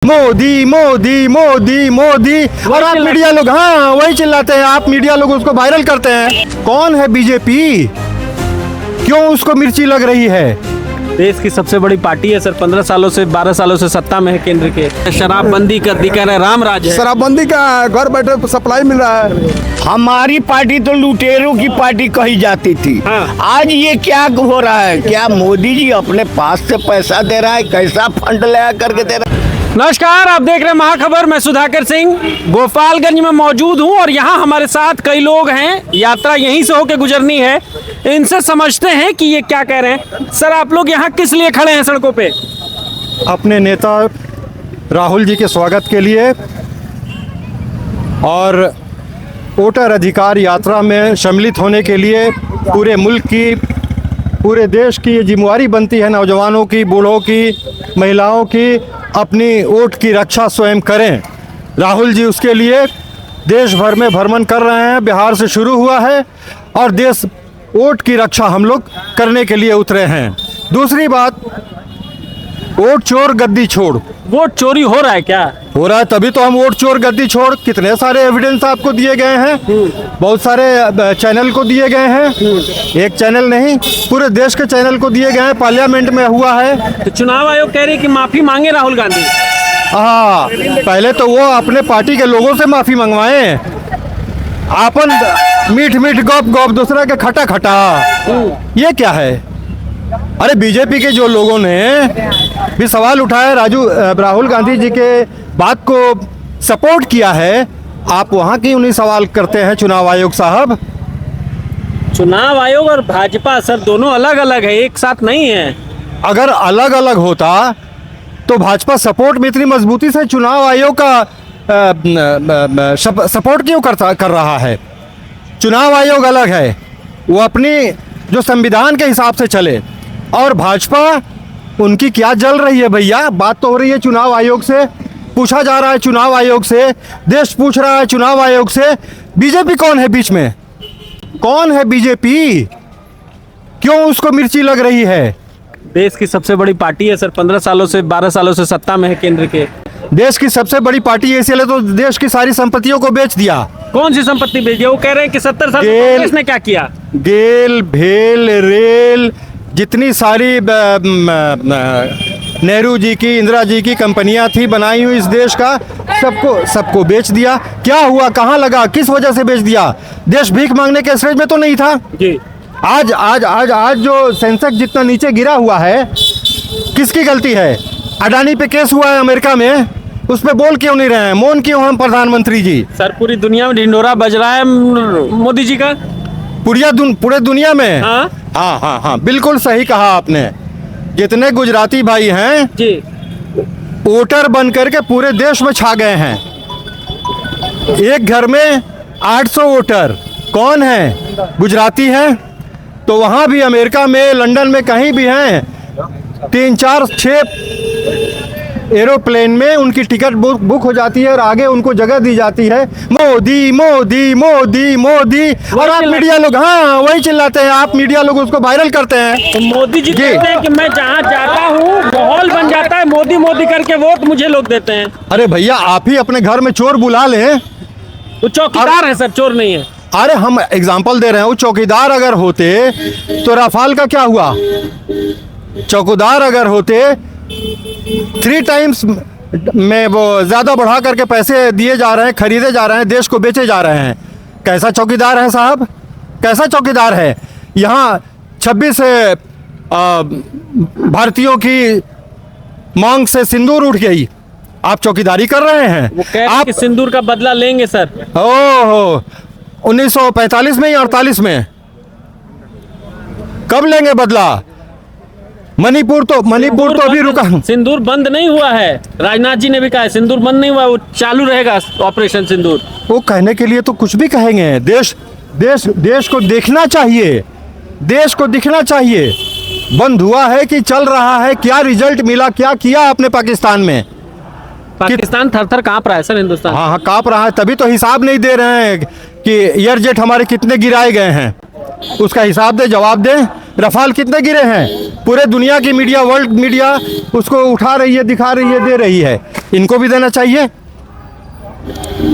मोदी मोदी मोदी मोदी, और आप मीडिया लोग हाँ वही चिल्लाते हैं, आप मीडिया लोग उसको वायरल करते हैं। कौन है बीजेपी? क्यों उसको मिर्ची लग रही है? देश की सबसे बड़ी पार्टी है सर, 15 सालों से 12 सालों से सत्ता में है केंद्र के। शराबबंदी कर दी, कह रहे राम राज है। शराबबंदी का घर बैठे सप्लाई मिल रहा है। हमारी पार्टी तो लुटेरों की पार्टी कही जाती थी। हाँ। आज ये क्या हो रहा है? क्या मोदी जी अपने पास से पैसा दे रहा है? कैसा फंड लगा करके दे रहा है? नमस्कार, आप देख रहे हैं महाखबर। मैं सुधाकर सिंह गोपालगंज में मौजूद हूं और यहाँ हमारे साथ कई लोग हैं। यात्रा यहीं से होकर गुजरनी है, इनसे समझते हैं कि ये क्या कह रहे हैं। सर, आप लोग यहाँ किस लिए खड़े हैं सड़कों पे? अपने नेता राहुल जी के स्वागत के लिए और वोटर अधिकार यात्रा में सम्मिलित होने के लिए। पूरे मुल्क की, पूरे देश की ये जिम्मेवारी बनती है, नौजवानों की, बूढ़ों की, महिलाओं की, अपनी वोट की रक्षा स्वयं करें। राहुल जी उसके लिए देश भर में भ्रमण कर रहे हैं। बिहार से शुरू हुआ है और देश वोट की रक्षा हम लोग करने के लिए उतरे हैं। दूसरी बात, वोट चोर गद्दी छोड़। वोट चोरी हो रहा है क्या? हो रहा है, तभी तो हम वोट चोर गद्दी छोड़, कितने सारे एविडेंस आपको दिए गए हैं, बहुत सारे चैनल को दिए गए हैं, एक चैनल नहीं पूरे देश के चैनल को दिए गए हैं। पार्लियामेंट में हुआ है। तो चुनाव आयोग कह रही है कि माफी मांगे राहुल गांधी। हाँ, पहले तो वो अपने पार्टी के लोगों से माफी मंगवाएं। आपन मीठ मीठ गप गप, दूसरा के खटा खटा, ये क्या है? अरे बीजेपी के जो लोगों ने भी सवाल उठाया, राहुल गांधी जी के बात को सपोर्ट किया है, आप वहाँ की उन्हीं सवाल करते हैं। चुनाव आयोग साहब, चुनाव आयोग और भाजपा सर दोनों अलग अलग है, एक साथ नहीं है। अगर अलग अलग होता तो भाजपा सपोर्ट में इतनी मजबूती से चुनाव आयोग का सपोर्ट क्यों कर रहा है? चुनाव आयोग अलग है, वो अपनी जो संविधान के हिसाब से चले, और भाजपा उनकी क्या जल रही है भैया? बात तो हो रही है चुनाव आयोग से, पूछा जा रहा है चुनाव आयोग से, देश पूछ रहा है चुनाव आयोग से। बीजेपी कौन है बीच में? कौन है बीजेपी? क्यों उसको मिर्ची लग रही है? देश की सबसे बड़ी पार्टी है सर, 15 सालों से 12 सालों से सत्ता में है केंद्र के। देश की सबसे बड़ी पार्टी है, इसलिए तो देश की सारी संपत्तियों को बेच दिया। कौन सी संपत्ति बेची? वो कह रहे हैं कि 70 साल गेल- कांग्रेस ने क्या किया? गेल, भेल, रेल, जितनी सारी नेहरू जी की, इंदिरा जी की कंपनियां थी बनाई हुई इस देश का, सबको बेच दिया। क्या हुआ? कहाँ लगा? किस वजह से बेच दिया? देश भीख मांगने के स्टेज में तो नहीं था। जी। आज जो सेंसेक्स जितना नीचे गिरा हुआ है, किसकी गलती है? अडानी पे केस हुआ है अमेरिका में, उस पे बोल क्यों नहीं रहे हैं? मौन क्यों हम प्रधानमंत्री जी? सर, पूरी दुनिया में ढिंढोरा बज रहा है मोदी जी का। पूरे दुनिया में। हाँ? हाँ, बिल्कुल सही कहा आपने। जितने गुजराती भाई हैं जी, वोटर बन करके पूरे देश में छा गए हैं। एक घर में 800 वोटर कौन है? गुजराती हैं। तो वहाँ भी अमेरिका में, लंदन में, कहीं भी हैं, 3, 4, 6 एरोप्लेन में उनकी टिकट बुक हो जाती है और आगे उनको जगह दी जाती है। मोदी मोदी मोदी मोदी, और आप मीडिया लोग हाँ वही चिल्लाते हैं, आप मीडिया लोग उसको वायरल करते हैं। तो मोदी जी कहते हैं कि मैं जहाँ जाता हूँ माहौल बन जाता है, मोदी मोदी करके वोट मुझे लोग देते हैं। अरे भैया, आप ही अपने घर में चोर बुला लें। वो चौकीदार है सर, चोर नहीं है। अरे हम एग्जाम्पल दे रहे हैं, वो चौकीदार अगर होते तो राफाल का क्या हुआ? चौकीदार अगर होते 3 टाइम्स में वो ज्यादा बढ़ा करके पैसे दिए जा रहे हैं, खरीदे जा रहे हैं, देश को बेचे जा रहे हैं। कैसा चौकीदार है साहब? कैसा चौकीदार है? यहाँ 26 भारतीयों की मांग से सिंदूर उठ गई, आप चौकीदारी कर रहे हैं। वो कह रहे हैं कि सिंदूर का बदला लेंगे सर। ओहो, 1945 में या 48 में? कब लेंगे बदला? मणिपुर तो अभी रुका। सिंदूर बंद नहीं हुआ है, राजनाथ जी ने भी कहा है सिंदूर बंद नहीं हुआ, वो चालू रहेगा ऑपरेशन सिंदूर। वो कहने के लिए तो कुछ भी कहेंगे। देश को देखना चाहिए, देश को दिखना चाहिए। बंद हुआ है कि चल रहा है? क्या रिजल्ट मिला? क्या किया आपने पाकिस्तान में? पाकिस्तान थर थर कांप रहा है सर, हिंदुस्तान। हाँ, कांप रहा है, तभी तो हिसाब नहीं दे रहे हैं कि एयर जेट हमारे कितने गिराए गए हैं। उसका हिसाब दे, जवाब दे। रफाल कितने गिरे हैं? पूरे दुनिया की मीडिया, वर्ल्ड मीडिया उसको उठा रही है, दिखा रही है, दे रही है। इनको भी देना चाहिए।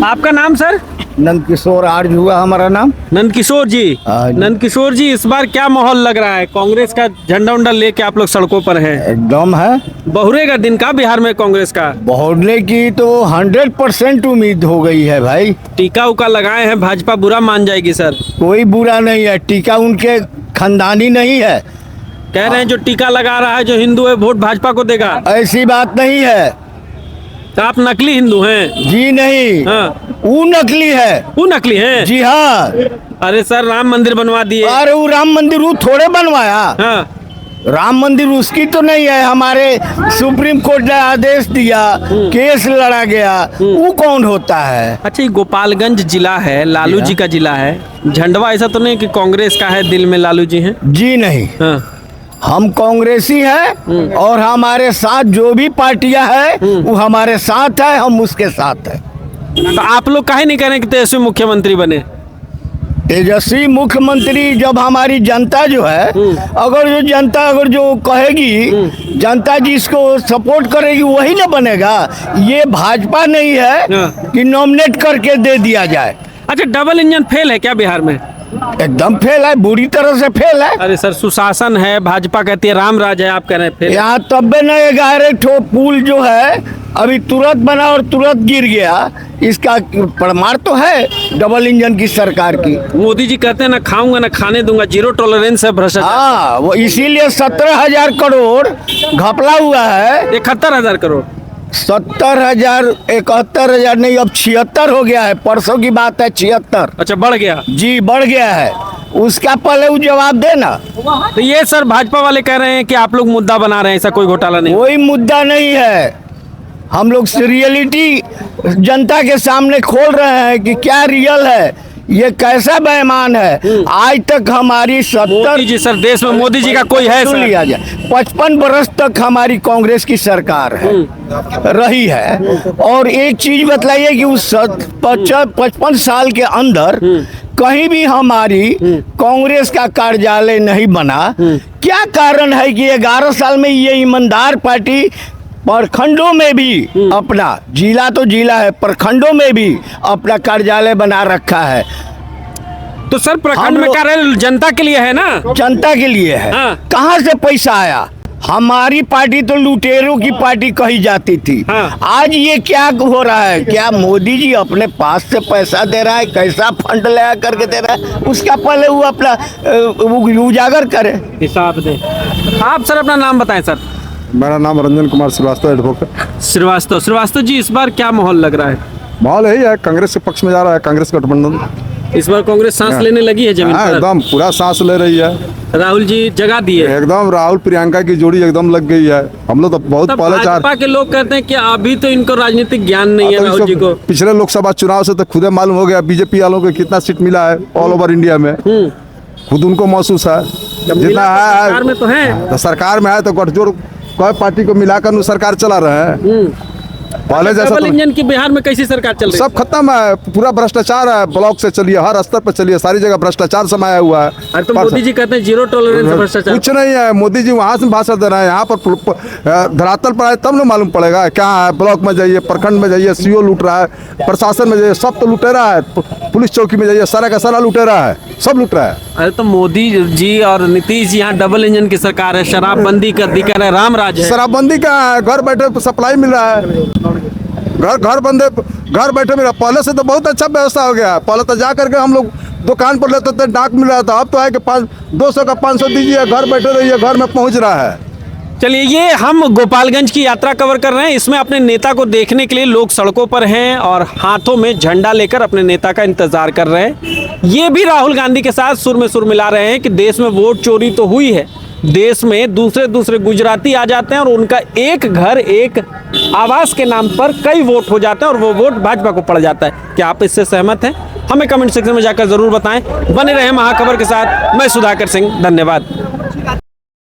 आपका नाम सर? नंदकिशोर आर्ज हुआ हमारा नाम। नंदकिशोर जी। हाँ जी। नंदकिशोर जी, इस बार क्या माहौल लग रहा है? कांग्रेस का झंडा उंडा लेके आप लोग सड़कों पर हैं। एकदम है। बहुरेगा दिन का बिहार में कांग्रेस का? बहुरने की तो 100% उम्मीद हो गई है भाई। टीका उका लगाए हैं, भाजपा बुरा मान जाएगी सर? कोई बुरा नहीं है, टीका उनके खानदानी नहीं है। कह रहे हैं जो टीका लगा रहा है, जो हिंदू है, वोट भाजपा को देगा। ऐसी बात नहीं है। तो आप नकली हिंदू हैं? जी नहीं। हाँ। वो नकली है। वो नकली हैं? जी हाँ। अरे सर, राम मंदिर बनवा दिए। अरे वो राम मंदिर वो थोड़े बनवाया। हाँ। राम मंदिर उसकी तो नहीं है, हमारे सुप्रीम कोर्ट ने आदेश दिया, केस लड़ा गया, वो कौन होता है? अच्छा, ये गोपालगंज जिला है, लालू जी का जिला है। झंडवा ऐसा तो नहीं कि कांग्रेस का है, दिल में लालू जी हैं? जी नहीं। हाँ। हम कांग्रेसी हैं और हमारे साथ जो भी पार्टियां हैं वो हमारे साथ है, हम उसके साथ हैं। तो आप लोग काहे नहीं करें कि तेजस्वी मुख्यमंत्री बने? तेजस्वी मुख्यमंत्री जब हमारी जनता जो है, अगर जो जनता अगर जो कहेगी, जनता जिसको सपोर्ट करेगी वही ना बनेगा। ये भाजपा नहीं है कि नॉमिनेट करके दे दिया जाए। अच्छा, डबल इंजन फेल है क्या बिहार में? एकदम फेल है, बुरी तरह से फेल है। अरे सर, सुशासन है, भाजपा कहती है राम राज है, आप कह रहे हैं फेल है। यहाँ तब्बे न 11 ठो पुल जो है अभी तुरंत बना और तुरंत गिर गया, इसका प्रमाण तो है डबल इंजन की सरकार की। मोदी जी कहते हैं ना खाऊंगा ना खाने दूंगा, जीरो टॉलरेंस है भ्रष्टाचार। हाँ, वो इसीलिए 17,000 करोड़ घपला हुआ है। 71,000 करोड़। 70,000, 71,000 नहीं, अब 76 हो गया है। परसों की बात है, 76। अच्छा, बढ़ गया। जी बढ़ गया है। उसका पहले वो जवाब देना। तो ये सर भाजपा वाले कह रहे हैं कि आप लोग मुद्दा बना रहे हैं, ऐसा कोई घोटाला नहीं। कोई मुद्दा नहीं है। हम लोग रियलिटी जनता के सामने खोल रहे हैं कि क्या रियल है, ये कैसा बेईमान है। आज तक हमारी 70 मोदी जी सर, देश में मोदी जी का कोई है सुन सर? लिया जाए, 55 वर्ष तक हमारी कांग्रेस की सरकार है, रही है। और एक चीज बतलाइए कि उस 55 साल के अंदर कहीं भी हमारी कांग्रेस का कार्यालय नहीं बना। क्या कारण है कि 11 साल में ये ईमानदार पार्टी प्रखंडों में भी अपना, जिला तो जिला है, प्रखंडों में भी अपना कार्यालय बना रखा है। तो सर, प्रखंड में कार्यालय जनता के लिए है ना? जनता के लिए है। हाँ। कहाँ से पैसा आया? हमारी पार्टी तो लुटेरों की पार्टी कही जाती थी। हाँ। आज ये क्या हो रहा है? क्या मोदी जी अपने पास से पैसा दे रहा है? कैसा फंड लगा करके दे रहा है? उसका पहले वो अपना उजागर करे, हिसाब दे। आप सर अपना नाम बताएं सर। मेरा नाम रंजन कुमार श्रीवास्तव, एडवोकेट। श्रीवास्तव जी, इस बार क्या माहौल लग रहा है? माहौल यही है, कांग्रेस के पक्ष में जा रहा है, कांग्रेस गठबंधन। इस बार कांग्रेस सांस लेने लगी है जमीन हाँ, पर? एकदम पूरा सांस ले रही है। राहुल जी जगा दिए एकदम, राहुल प्रियंका की जोड़ी एकदम लग गई है। हम लोग तो बहुत तब पहले भाजपा के लोग कहते हैं कि अभी तो इनको राजनीतिक ज्ञान नहीं है राहुल जी को। पिछले लोकसभा चुनाव से तो खुदे मालूम हो गया बीजेपी वालों को कितना सीट मिला है ऑल ओवर इंडिया में। खुद उनको महसूस है जितना है। सरकार में तो है, तो सरकार में है तो गठजोड़ कोई पार्टी को मिलाकर सरकार चला रहे हैं। पहले जैसा डबल तो इंजन की बिहार में कैसी सरकार चल रही है? सब खत्म है, पूरा भ्रष्टाचार है। ब्लॉक से चलिए, हर स्तर पर चलिए, सारी जगह भ्रष्टाचार समाया हुआ है। अरे तो मोदी जी कहते हैं जीरो टॉलरेंस भ्रष्टाचार। कुछ नहीं है, मोदी जी वहाँ से भाषण दे रहे हैं, यहाँ पर धरातल पर आए तब न मालूम पड़ेगा क्या है। ब्लॉक में जाइए, प्रखंड में जाइए, सीओ लूट रहा है, प्रशासन में जाइए, सब तो लुटेरा है। पुलिस चौकी में जाइए, सारा का सारा लुटेरा है, सब लूट रहा है। अरे तो मोदी जी और नीतीश जी यहाँ डबल इंजन की सरकार है, शराबबंदी कर दी, कह रहे राम राज है। शराबबंदी का है, घर बैठे सप्लाई मिल रहा है, घर बैठे मिला। पहले से तो बहुत अच्छा व्यवस्था हो गया। पहले तो जा करके हम लोग दुकान पर लेते थे, डाक मिल रहा था। अब तो है कि 200 का 500 दीजिए, घर बैठे रहिए, घर में पहुंच रहा है। चलिए, ये हम गोपालगंज की यात्रा कवर कर रहे हैं। इसमें अपने नेता को देखने के लिए लोग सड़कों पर हैं और हाथों में झंडा लेकर अपने नेता का इंतजार कर रहे हैं। ये भी राहुल गांधी के साथ सुर में सुर मिला रहे हैं कि देश में वोट चोरी तो हुई है, देश में दूसरे गुजराती आ जाते हैं और उनका एक घर एक आवास के नाम पर कई वोट हो जाते हैं और वो वोट भाजपा को पड़ जाता है। क्या आप इससे सहमत हैं? हमें कमेंट सेक्शन में जाकर जरूर बताएं। बने रहे महाखबर के साथ, मैं सुधाकर सिंह, धन्यवाद।